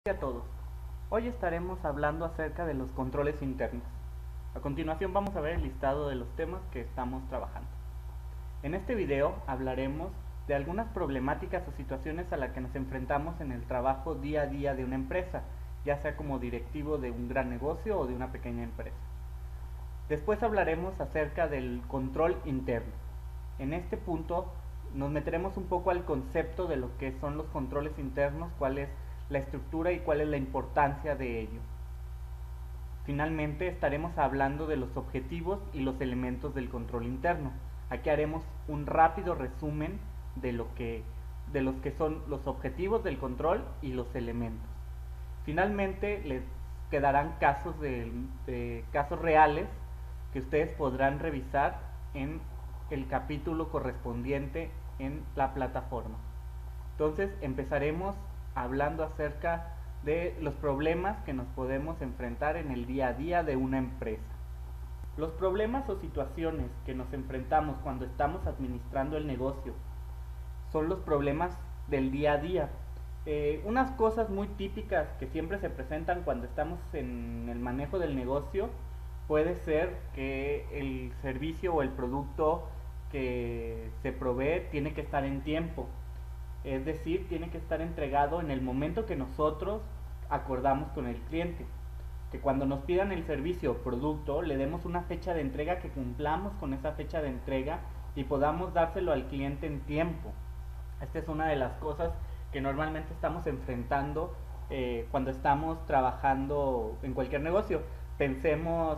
a todos. Hoy estaremos hablando acerca de los controles internos. A continuación vamos a ver el listado de los temas que estamos trabajando. En este video hablaremos de algunas problemáticas o situaciones a las que nos enfrentamos en el trabajo día a día de una empresa, ya sea como directivo de un gran negocio o de una pequeña empresa. Después hablaremos acerca del control interno. En este punto nos meteremos un poco al concepto de lo que son los controles internos, cuál es la estructura y cuál es la importancia de ello. Finalmente estaremos hablando de los objetivos y los elementos del control interno. Aquí haremos un rápido resumen de los que son los objetivos del control y los elementos. Finalmente les quedarán casos de casos reales que ustedes podrán revisar en el capítulo correspondiente en la plataforma. Entonces empezaremos hablando acerca de los problemas que nos podemos enfrentar en el día a día de una empresa. Los problemas o situaciones que nos enfrentamos cuando estamos administrando el negocio son los problemas del día a día. Unas cosas muy típicas que siempre se presentan cuando estamos en el manejo del negocio puede ser que el servicio o el producto que se provee tiene que estar en tiempo, es decir, tiene que estar entregado en el momento que nosotros acordamos con el cliente, que cuando nos pidan el servicio o producto le demos una fecha de entrega, que cumplamos con esa fecha de entrega y podamos dárselo al cliente en tiempo. Esta es una de las cosas que normalmente estamos enfrentando cuando estamos trabajando en cualquier negocio. Pensemos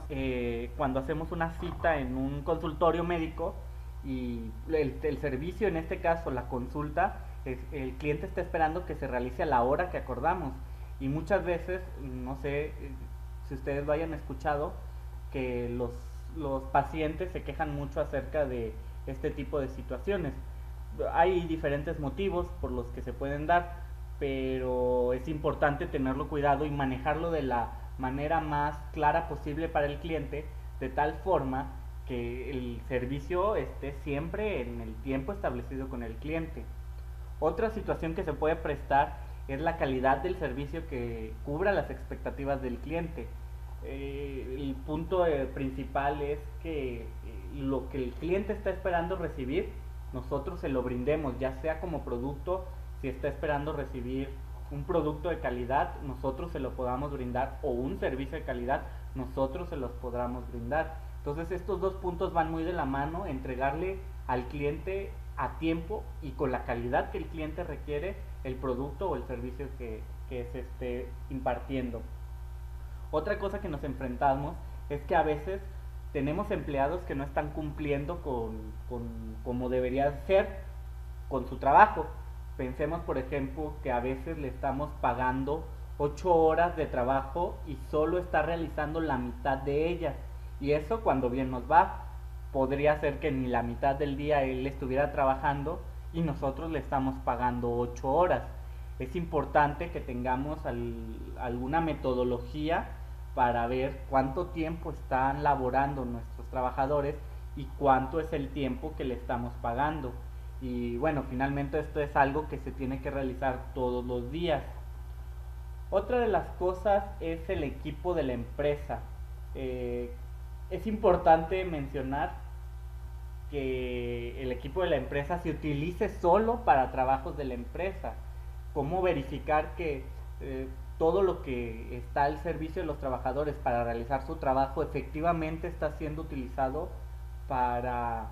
cuando hacemos una cita en un consultorio médico y el servicio, en este caso la consulta, el cliente está esperando que se realice a la hora que acordamos. Y muchas veces, no sé si ustedes lo hayan escuchado, que los pacientes se quejan mucho acerca de este tipo de situaciones. Hay diferentes motivos por los que se pueden dar, pero es importante tenerlo cuidado y manejarlo de la manera más clara posible para el cliente, de tal forma que el servicio esté siempre en el tiempo establecido con el cliente. Otra situación que se puede prestar es la calidad del servicio que cubra las expectativas del cliente. El punto principal es que lo que el cliente está esperando recibir, nosotros se lo brindemos, ya sea como producto. Si está esperando recibir un producto de calidad, nosotros se lo podamos brindar, o un servicio de calidad, nosotros se los podamos brindar. Entonces estos dos puntos van muy de la mano: entregarle al cliente a tiempo y con la calidad que el cliente requiere el producto o el servicio que se esté impartiendo. Otra cosa que nos enfrentamos es que a veces tenemos empleados que no están cumpliendo como debería ser con su trabajo. Pensemos, por ejemplo, que a veces le estamos pagando 8 horas de trabajo y solo está realizando la mitad de ellas. Y eso, cuando bien nos va, podría ser que ni la mitad del día él estuviera trabajando y nosotros le estamos pagando 8 horas. Es importante que tengamos alguna metodología para ver cuánto tiempo están laborando nuestros trabajadores y cuánto es el tiempo que le estamos pagando. Y bueno, finalmente esto es algo que se tiene que realizar todos los días. Otra de las cosas es el equipo de la empresa. Es importante mencionar que el equipo de la empresa se utilice solo para trabajos de la empresa. Cómo verificar que todo lo que está al servicio de los trabajadores para realizar su trabajo efectivamente está siendo utilizado para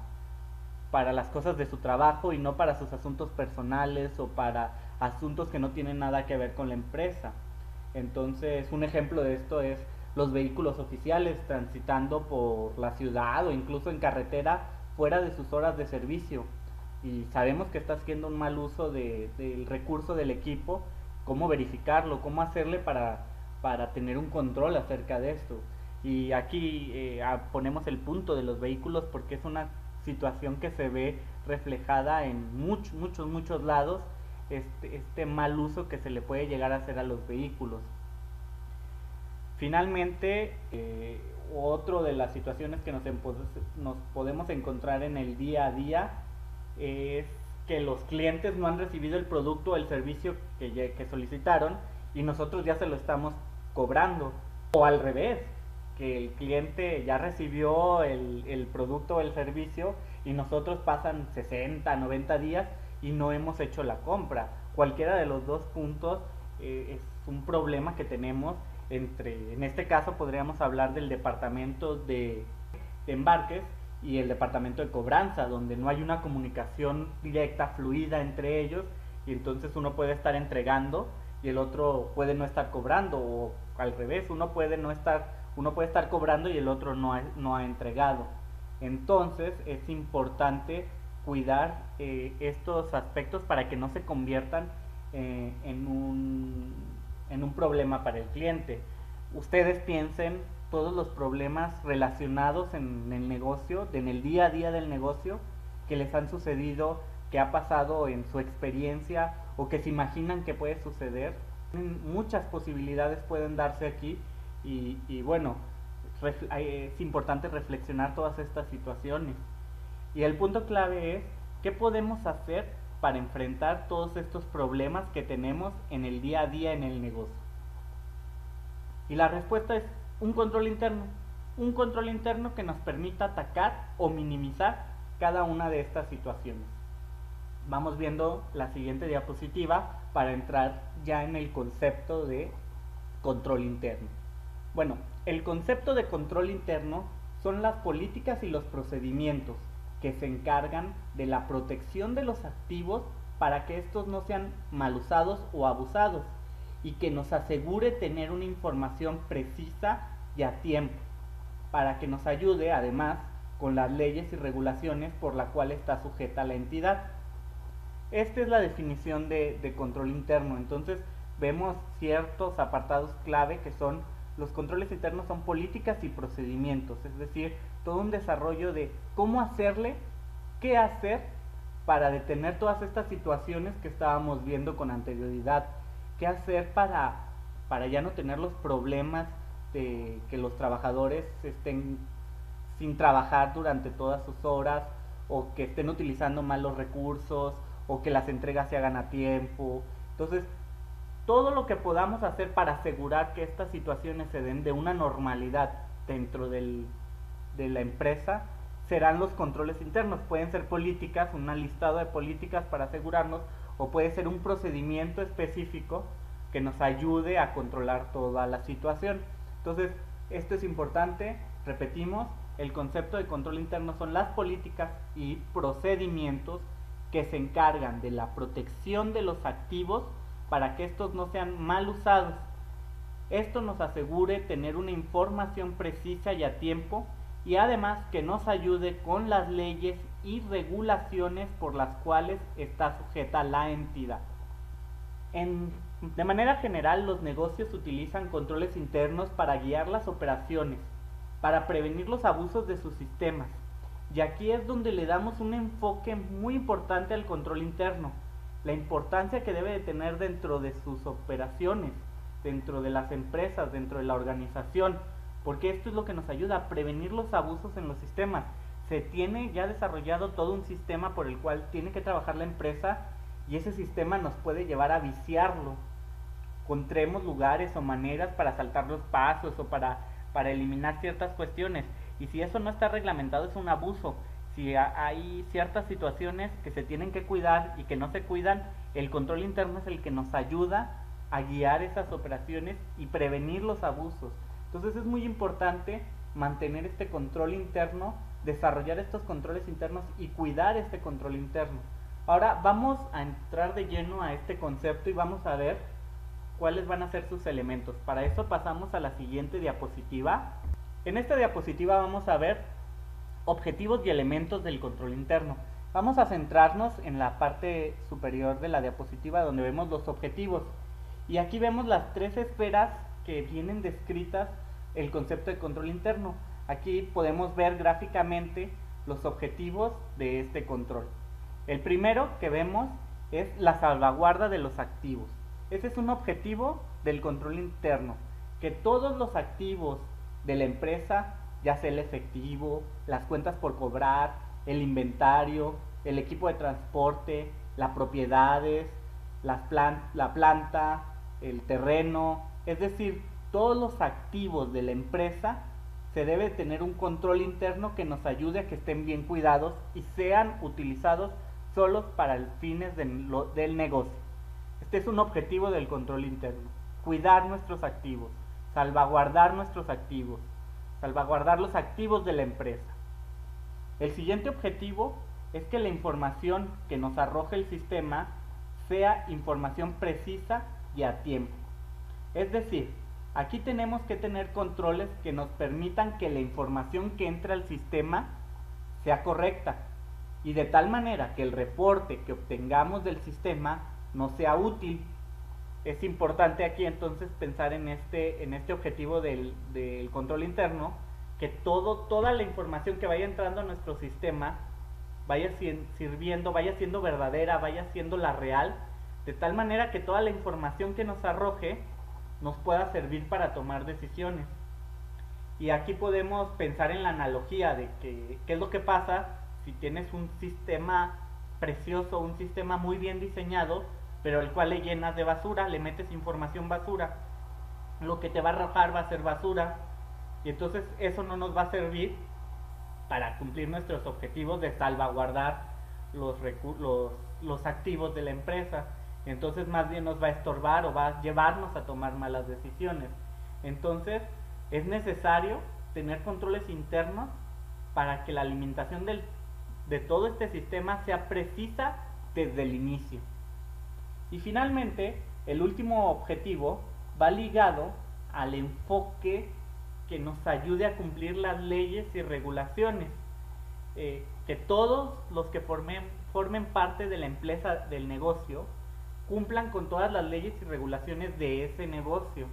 las cosas de su trabajo y no para sus asuntos personales o para asuntos que no tienen nada que ver con la empresa. Entonces, un ejemplo de esto es los vehículos oficiales transitando por la ciudad o incluso en carretera fuera de sus horas de servicio. Y sabemos que está haciendo un mal uso del recurso del equipo. ¿Cómo verificarlo? ¿Cómo hacerle para tener un control acerca de esto? Y aquí ponemos el punto de los vehículos porque es una situación que se ve reflejada en muchos lados, este mal uso que se le puede llegar a hacer a los vehículos. Finalmente, otro de las situaciones que nos podemos encontrar en el día a día es que los clientes no han recibido el producto o el servicio que solicitaron y nosotros ya se lo estamos cobrando. O al revés, que el cliente ya recibió el producto o el servicio y nosotros pasan 60, 90 días y no hemos hecho la compra. Cualquiera de los dos puntos es un problema que tenemos en este caso podríamos hablar del departamento de embarques y el departamento de cobranza, donde no hay una comunicación directa, fluida entre ellos, y entonces uno puede estar entregando y el otro puede no estar cobrando, o al revés, uno puede estar cobrando y el otro no ha entregado. Entonces es importante cuidar estos aspectos para que no se conviertan en un problema para el cliente. Ustedes piensen todos los problemas relacionados en el negocio, en el día a día del negocio, que les han sucedido, que ha pasado en su experiencia o que se imaginan que puede suceder. Muchas posibilidades pueden darse aquí y bueno, es importante reflexionar todas estas situaciones. Y el punto clave es, ¿qué podemos hacer para enfrentar todos estos problemas que tenemos en el día a día en el negocio? Y la respuesta es un control interno que nos permita atacar o minimizar cada una de estas situaciones. Vamos viendo la siguiente diapositiva para entrar ya en el concepto de control interno. Bueno, el concepto de control interno son las políticas y los procedimientos que se encargan de la protección de los activos para que estos no sean mal usados o abusados y que nos asegure tener una información precisa y a tiempo, para que nos ayude además con las leyes y regulaciones por la cual está sujeta la entidad. Esta es la definición de control interno. Entonces vemos ciertos apartados clave que son los controles internos, son políticas y procedimientos, es decir, todo un desarrollo de cómo hacerle, qué hacer para detener todas estas situaciones que estábamos viendo con anterioridad, qué hacer para ya no tener los problemas de que los trabajadores estén sin trabajar durante todas sus horas, o que estén utilizando mal los recursos, o que las entregas se hagan a tiempo. Entonces, todo lo que podamos hacer para asegurar que estas situaciones se den de una normalidad dentro de la empresa serán los controles internos. Pueden ser políticas, un listado de políticas para asegurarnos, o puede ser un procedimiento específico que nos ayude a controlar toda la situación. Entonces, esto es importante, repetimos, el concepto de control interno son las políticas y procedimientos que se encargan de la protección de los activos para que estos no sean mal usados. Esto nos asegure tener una información precisa y a tiempo, y además que nos ayude con las leyes y regulaciones por las cuales está sujeta la entidad. De manera general, los negocios utilizan controles internos para guiar las operaciones, para prevenir los abusos de sus sistemas. Y aquí es donde le damos un enfoque muy importante al control interno, la importancia que debe de tener dentro de sus operaciones, dentro de las empresas, dentro de la organización, porque esto es lo que nos ayuda a prevenir los abusos en los sistemas. Se tiene ya desarrollado todo un sistema por el cual tiene que trabajar la empresa, y ese sistema nos puede llevar a viciarlo. Encontremos lugares o maneras para saltar los pasos o para eliminar ciertas cuestiones, y si eso no está reglamentado es un abuso. Si hay ciertas situaciones que se tienen que cuidar y que no se cuidan, el control interno es el que nos ayuda a guiar esas operaciones y prevenir los abusos. Entonces es muy importante mantener este control interno, desarrollar estos controles internos y cuidar este control interno. Ahora vamos a entrar de lleno a este concepto y vamos a ver cuáles van a ser sus elementos. Para eso pasamos a la siguiente diapositiva. En esta diapositiva vamos a ver objetivos y elementos del control interno. Vamos a centrarnos en la parte superior de la diapositiva donde vemos los objetivos. Y aquí vemos las tres esferas que vienen descritas el concepto de control interno. Aquí podemos ver gráficamente los objetivos de este control. El primero que vemos es la salvaguarda de los activos. Ese es un objetivo del control interno, que todos los activos de la empresa, ya sea el efectivo, las cuentas por cobrar, el inventario, el equipo de transporte, las propiedades, la planta, el terreno, es decir, todos los activos de la empresa. Se debe tener un control interno que nos ayude a que estén bien cuidados y sean utilizados solos para los fines del negocio. Este es un objetivo del control interno: cuidar nuestros activos, salvaguardar nuestros activos, salvaguardar los activos de la empresa. El siguiente objetivo es que la información que nos arroje el sistema sea información precisa y a tiempo. Es decir, aquí tenemos que tener controles que nos permitan que la información que entra al sistema sea correcta, y de tal manera que el reporte que obtengamos del sistema no sea útil. Es importante aquí entonces pensar en este objetivo del control interno, que toda la información que vaya entrando a nuestro sistema vaya sirviendo, vaya siendo verdadera, vaya siendo la real, de tal manera que toda la información que nos arroje nos pueda servir para tomar decisiones. Y aquí podemos pensar en la analogía de qué es lo que pasa si tienes un sistema precioso, un sistema muy bien diseñado, pero el cual le llenas de basura, le metes información basura. Lo que te va a arrojar va a ser basura, y entonces eso no nos va a servir para cumplir nuestros objetivos de salvaguardar los activos de la empresa. Entonces más bien nos va a estorbar o va a llevarnos a tomar malas decisiones. Entonces es necesario tener controles internos para que la alimentación de todo este sistema sea precisa desde el inicio. Y finalmente, el último objetivo va ligado al enfoque que nos ayude a cumplir las leyes y regulaciones, que todos los que formen parte de la empresa, del negocio, cumplan con todas las leyes y regulaciones de ese negocio.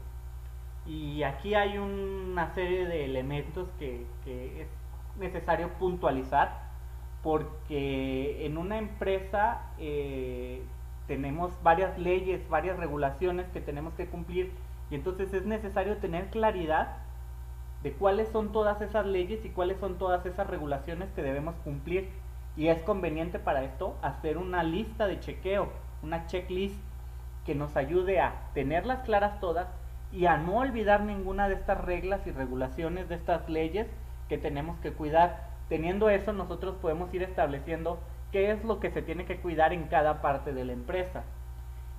Y aquí hay una serie de elementos que es necesario puntualizar, porque en una empresa tenemos varias leyes, varias regulaciones que tenemos que cumplir, y entonces es necesario tener claridad de cuáles son todas esas leyes y cuáles son todas esas regulaciones que debemos cumplir. Y es conveniente para esto hacer una lista de chequeo, una checklist que nos ayude a tenerlas claras todas y a no olvidar ninguna de estas reglas y regulaciones, de estas leyes que tenemos que cuidar. Teniendo eso, nosotros podemos ir estableciendo qué es lo que se tiene que cuidar en cada parte de la empresa.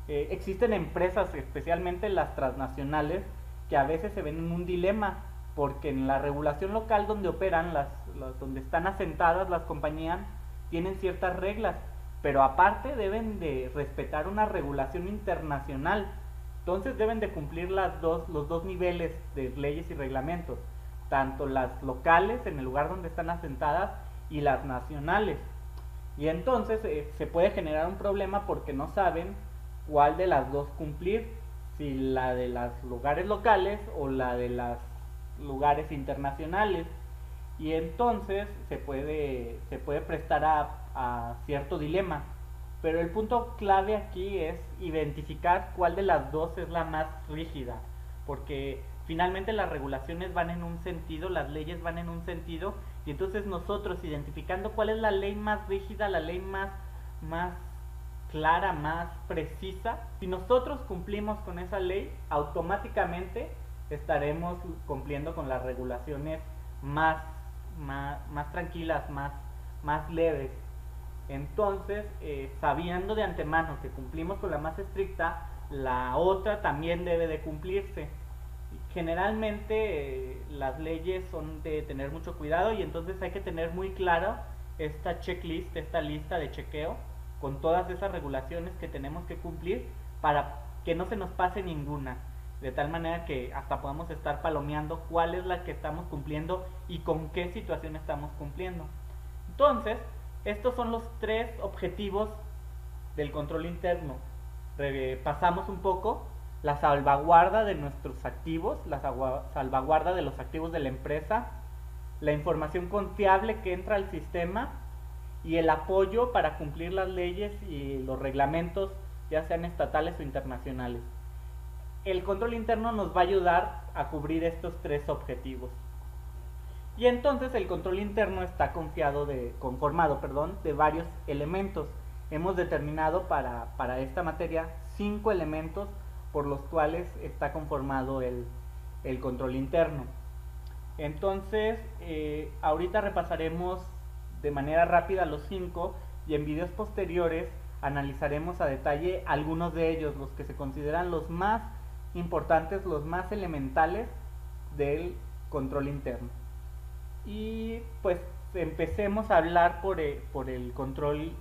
Existen empresas, especialmente las transnacionales, que a veces se ven en un dilema, porque en la regulación local donde operan, donde están asentadas las compañías, tienen ciertas reglas, pero aparte deben de respetar una regulación internacional. Entonces deben de cumplir los dos niveles de leyes y reglamentos, tanto las locales en el lugar donde están asentadas y las nacionales. Y entonces se puede generar un problema porque no saben cuál de las dos cumplir, si la de los lugares locales o la de los lugares internacionales. Y entonces se puede prestar a cierto dilema. Pero el punto clave aquí es identificar cuál de las dos es la más rígida, porque finalmente las regulaciones van en un sentido, las leyes van en un sentido, y entonces nosotros identificando cuál es la ley más rígida, la ley más clara, más precisa, si nosotros cumplimos con esa ley, automáticamente estaremos cumpliendo con las regulaciones más tranquilas, más leves. Entonces, sabiendo de antemano que cumplimos con la más estricta, la otra también debe de cumplirse. Generalmente las leyes son de tener mucho cuidado, y entonces hay que tener muy claro esta checklist, esta lista de chequeo con todas esas regulaciones que tenemos que cumplir para que no se nos pase ninguna, de tal manera que hasta podamos estar palomeando cuál es la que estamos cumpliendo y con qué situación estamos cumpliendo. Entonces, estos son los 3 objetivos del control interno. Pasamos un poco: la salvaguarda de nuestros activos, la salvaguarda de los activos de la empresa, la información confiable que entra al sistema y el apoyo para cumplir las leyes y los reglamentos, ya sean estatales o internacionales. El control interno nos va a ayudar a cubrir estos 3 objetivos. Y entonces el control interno está conformado de varios elementos. Hemos determinado para esta materia 5 elementos por los cuales está conformado el control interno. Entonces, ahorita repasaremos de manera rápida los 5 y en videos posteriores analizaremos a detalle algunos de ellos, los que se consideran los más importantes, los más elementales del control interno. Y pues empecemos a hablar por el control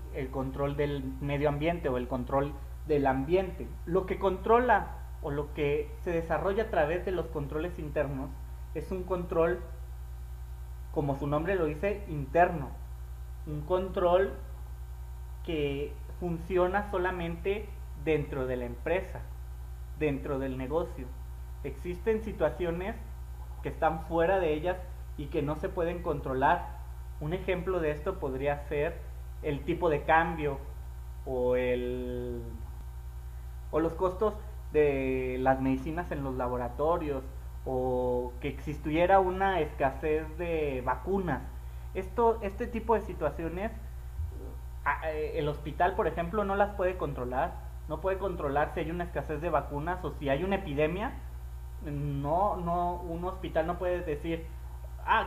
del medio ambiente o el control del ambiente. Lo que controla o lo que se desarrolla a través de los controles internos es un control, como su nombre lo dice, interno. Un control que funciona solamente dentro de la empresa, dentro del negocio. Existen situaciones que están fuera de ellas y que no se pueden controlar. Un ejemplo de esto podría ser el tipo de cambio o los costos de las medicinas en los laboratorios, o que existiera una escasez de vacunas. Este tipo de situaciones, el hospital, por ejemplo, no las puede controlar. No puede controlar si hay una escasez de vacunas o si hay una epidemia. Un hospital no puede decir,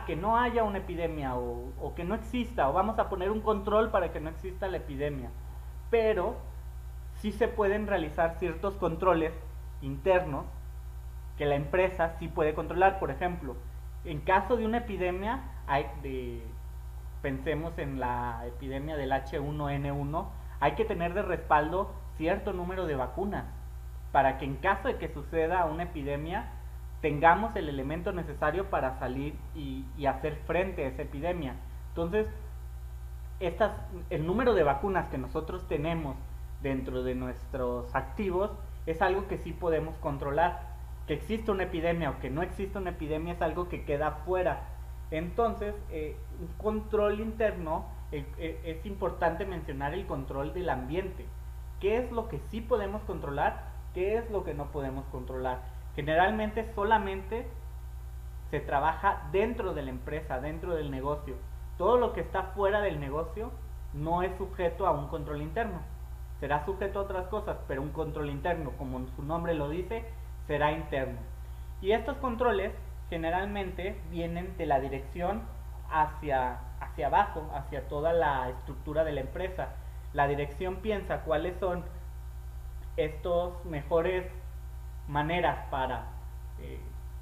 que no haya una epidemia o que no exista, o vamos a poner un control para que no exista la epidemia. Pero sí se pueden realizar ciertos controles internos que la empresa sí puede controlar. Por ejemplo, en caso de una epidemia, pensemos en la epidemia del H1N1, hay que tener de respaldo cierto número de vacunas para que en caso de que suceda una epidemia tengamos el elemento necesario para salir y hacer frente a esa epidemia. Entonces, el número de vacunas que nosotros tenemos dentro de nuestros activos es algo que sí podemos controlar. Que exista una epidemia o que no exista una epidemia es algo que queda fuera. Entonces, un control interno, es importante mencionar el control del ambiente. ¿Qué es lo que sí podemos controlar? ¿Qué es lo que no podemos controlar? Generalmente solamente se trabaja dentro de la empresa, dentro del negocio. Todo lo que está fuera del negocio no es sujeto a un control interno. Será sujeto a otras cosas, pero un control interno, como su nombre lo dice, será interno. Y estos controles generalmente vienen de la dirección hacia abajo, hacia toda la estructura de la empresa. La dirección piensa cuáles son estos mejores maneras para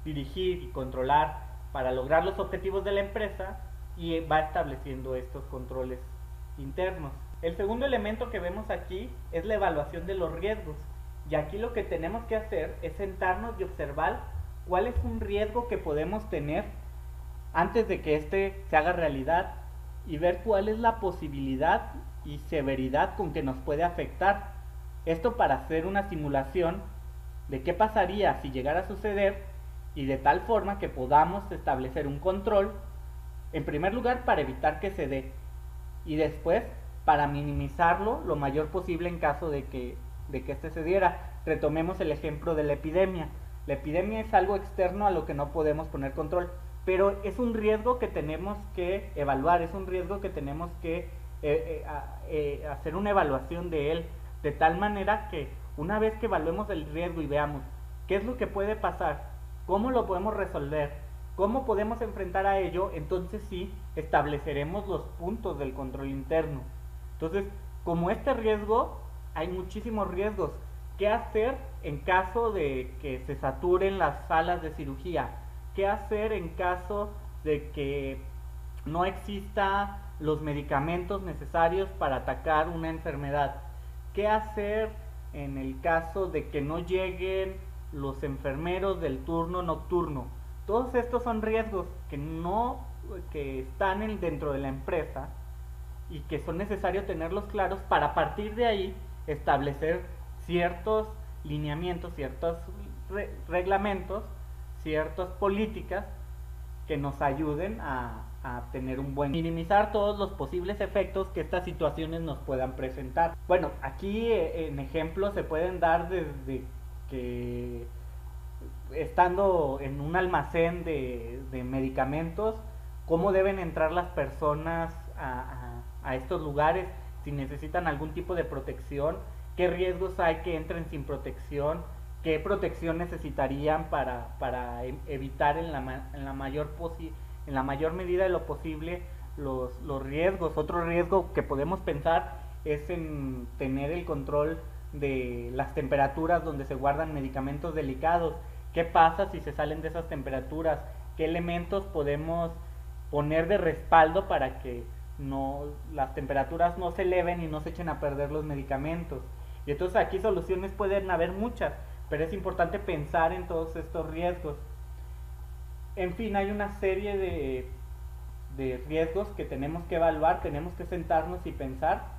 dirigir y controlar, para lograr los objetivos de la empresa, y va estableciendo estos controles internos. El segundo elemento que vemos aquí es la evaluación de los riesgos. Y aquí lo que tenemos que hacer es sentarnos y observar cuál es un riesgo que podemos tener antes de que éste se haga realidad, y ver cuál es la posibilidad y severidad con que nos puede afectar. Esto para hacer una simulación de qué pasaría si llegara a suceder, y de tal forma que podamos establecer un control, en primer lugar para evitar que se dé, y después para minimizarlo lo mayor posible en caso de que este se diera. Retomemos el ejemplo de la epidemia. La epidemia es algo externo a lo que no podemos poner control, pero es un riesgo que tenemos que evaluar, es un riesgo que tenemos que hacer una evaluación de él, de tal manera que una vez que evaluemos el riesgo y veamos qué es lo que puede pasar, cómo lo podemos resolver, cómo podemos enfrentar a ello, entonces sí estableceremos los puntos del control interno. Entonces, como este riesgo, hay muchísimos riesgos. ¿Qué hacer en caso de que se saturen las salas de cirugía? ¿Qué hacer en caso de que no exista los medicamentos necesarios para atacar una enfermedad? ¿Qué hacer en el caso de que no lleguen los enfermeros del turno nocturno? Todos estos son riesgos que están dentro de la empresa y que son necesarios tenerlos claros para a partir de ahí establecer ciertos lineamientos, ciertos reglamentos, ciertas políticas que nos ayuden a tener un buen, minimizar todos los posibles efectos que estas situaciones nos puedan presentar. Bueno, aquí en ejemplos se pueden dar desde que estando en un almacén de medicamentos, cómo deben entrar las personas a estos lugares, si necesitan algún tipo de protección, qué riesgos hay que entren sin protección, qué protección necesitarían para evitar en la mayor medida de lo posible los riesgos. Otro riesgo que podemos pensar es en tener el control de las temperaturas donde se guardan medicamentos delicados. ¿Qué pasa si se salen de esas temperaturas? ¿Qué elementos podemos poner de respaldo para que las temperaturas no se eleven y no se echen a perder los medicamentos? Y entonces aquí soluciones pueden haber muchas, pero es importante pensar en todos estos riesgos. En fin, hay una serie de riesgos que tenemos que evaluar, tenemos que sentarnos y pensar,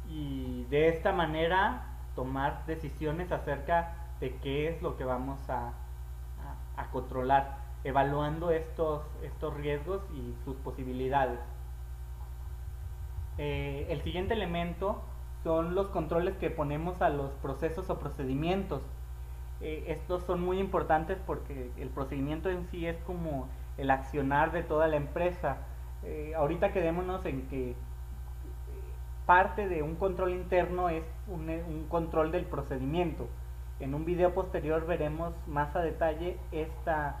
y de esta manera tomar decisiones acerca de qué es lo que vamos a controlar, evaluando estos riesgos y sus posibilidades. El siguiente elemento son los controles que ponemos a los procesos o procedimientos. Estos son muy importantes porque el procedimiento en sí es como el accionar de toda la empresa. Ahorita quedémonos en que parte de un control interno es un control del procedimiento. En un video posterior veremos más a detalle esta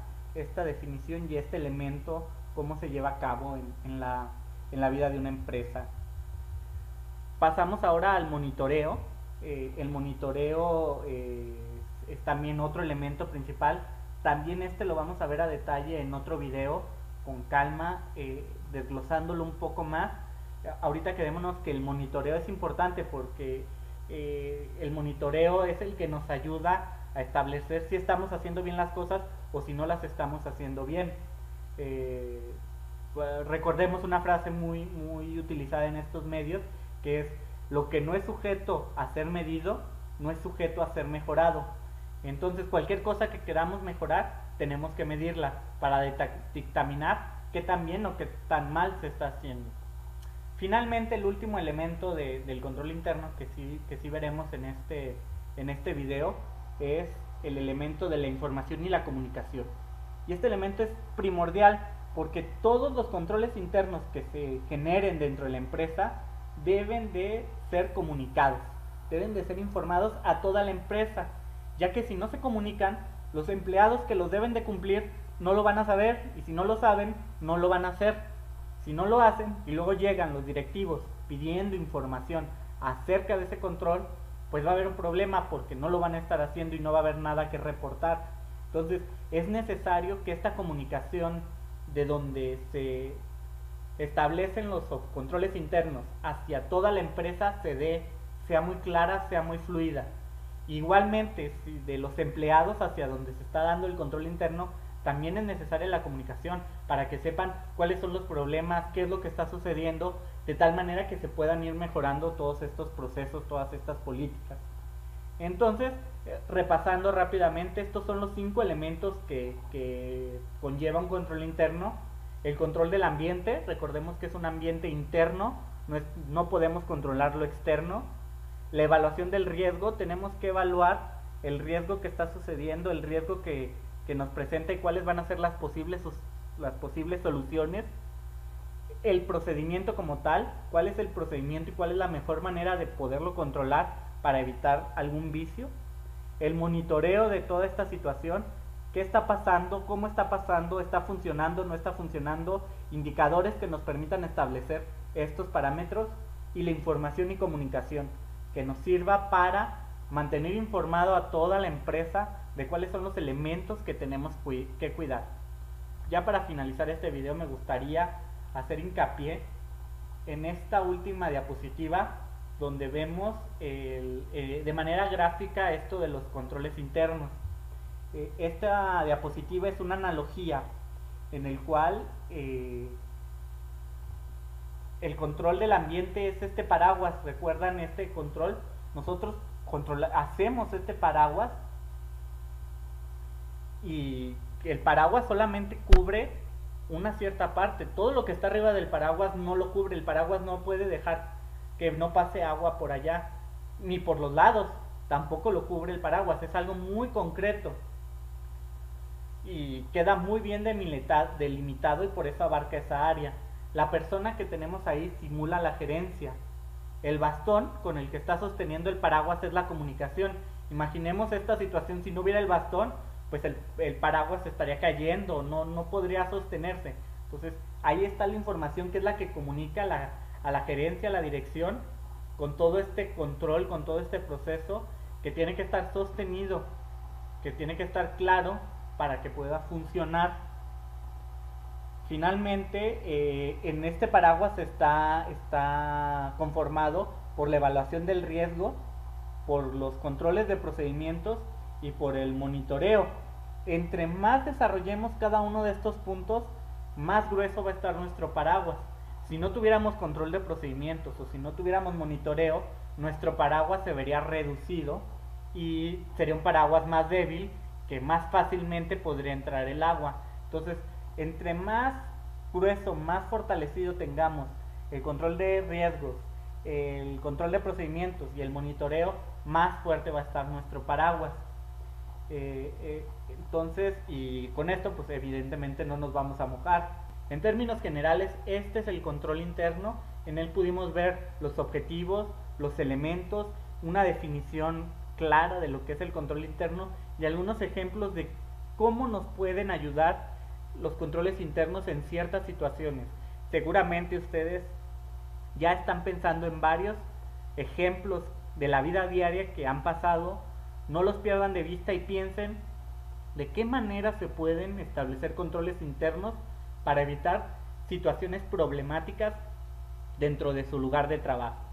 definición y este elemento, cómo se lleva a cabo en la vida de una empresa. Pasamos ahora al monitoreo. El monitoreo es también otro elemento principal. También este lo vamos a ver a detalle en otro video, con calma, desglosándolo un poco más. Ahorita quedémonos que el monitoreo es importante porque el monitoreo es el que nos ayuda a establecer si estamos haciendo bien las cosas o si no las estamos haciendo bien. Recordemos una frase muy utilizada en estos medios, que es: lo que no es sujeto a ser medido no es sujeto a ser mejorado. Entonces cualquier cosa que queramos mejorar tenemos que medirla para dictaminar qué tan bien o qué tan mal se está haciendo. Finalmente, el último elemento del control interno que sí veremos en este video es el elemento de la información y la comunicación. Y este elemento es primordial porque todos los controles internos que se generen dentro de la empresa deben de ser comunicados, deben de ser informados a toda la empresa, ya que si no se comunican, los empleados que los deben de cumplir no lo van a saber, y si no lo saben, no lo van a hacer. Si no lo hacen y luego llegan los directivos pidiendo información acerca de ese control, pues va a haber un problema porque no lo van a estar haciendo y no va a haber nada que reportar. Entonces es necesario que esta comunicación de donde se establecen los controles internos hacia toda la empresa sea muy clara, sea muy fluida. Igualmente, si de los empleados hacia donde se está dando el control interno, también es necesaria la comunicación para que sepan cuáles son los problemas, qué es lo que está sucediendo, de tal manera que se puedan ir mejorando todos estos procesos, todas estas políticas. Entonces, repasando rápidamente, estos son los 5 elementos que conlleva un control interno. El control del ambiente, recordemos que es un ambiente interno, no podemos controlar lo externo. La evaluación del riesgo, tenemos que evaluar el riesgo que está sucediendo, el riesgo que nos presenta y cuáles van a ser las posibles soluciones. El procedimiento como tal, cuál es el procedimiento y cuál es la mejor manera de poderlo controlar para evitar algún vicio. El monitoreo de toda esta situación, qué está pasando, cómo está pasando, está funcionando, no está funcionando, indicadores que nos permitan establecer estos parámetros. Y la información y comunicación, que nos sirva para mantener informado a toda la empresa de cuáles son los elementos que tenemos que cuidar. Ya para finalizar este video me gustaría hacer hincapié en esta última diapositiva, donde vemos de manera gráfica esto de los controles internos. Esta diapositiva es una analogía en el cual el control del ambiente es este paraguas. ¿Recuerdan este control? Nosotros hacemos este paraguas y el paraguas solamente cubre una cierta parte. Todo lo que está arriba del paraguas no lo cubre. El paraguas no puede dejar que no pase agua por allá, ni por los lados. Tampoco lo cubre el paraguas. Es algo muy concreto y queda muy bien delimitado, y por eso abarca esa área. La persona que tenemos ahí simula la gerencia. El bastón con el que está sosteniendo el paraguas es la comunicación, Imaginemos esta situación, si no hubiera el bastón, pues el paraguas estaría cayendo, no podría sostenerse. Entonces ahí está la información que es la que comunica a la gerencia, a la dirección, con todo este control, con todo este proceso que tiene que estar sostenido, que tiene que estar claro para que pueda funcionar. Finalmente, en este paraguas está conformado por la evaluación del riesgo, por los controles de procedimientos y por el monitoreo. Entre más desarrollemos cada uno de estos puntos, más grueso va a estar nuestro paraguas. Si no tuviéramos control de procedimientos o si no tuviéramos monitoreo, nuestro paraguas se vería reducido y sería un paraguas más débil que más fácilmente podría entrar el agua. Entonces, entre más grueso, más fortalecido tengamos el control de riesgos, el control de procedimientos y el monitoreo, más fuerte va a estar nuestro paraguas. Entonces, y con esto pues evidentemente no nos vamos a mojar. En términos generales, este es el control interno. En él pudimos ver los objetivos, los elementos, una definición clara de lo que es el control interno y algunos ejemplos de cómo nos pueden ayudar los controles internos en ciertas situaciones. Seguramente ustedes ya están pensando en varios ejemplos de la vida diaria que han pasado. No los pierdan de vista y piensen de qué manera se pueden establecer controles internos para evitar situaciones problemáticas dentro de su lugar de trabajo.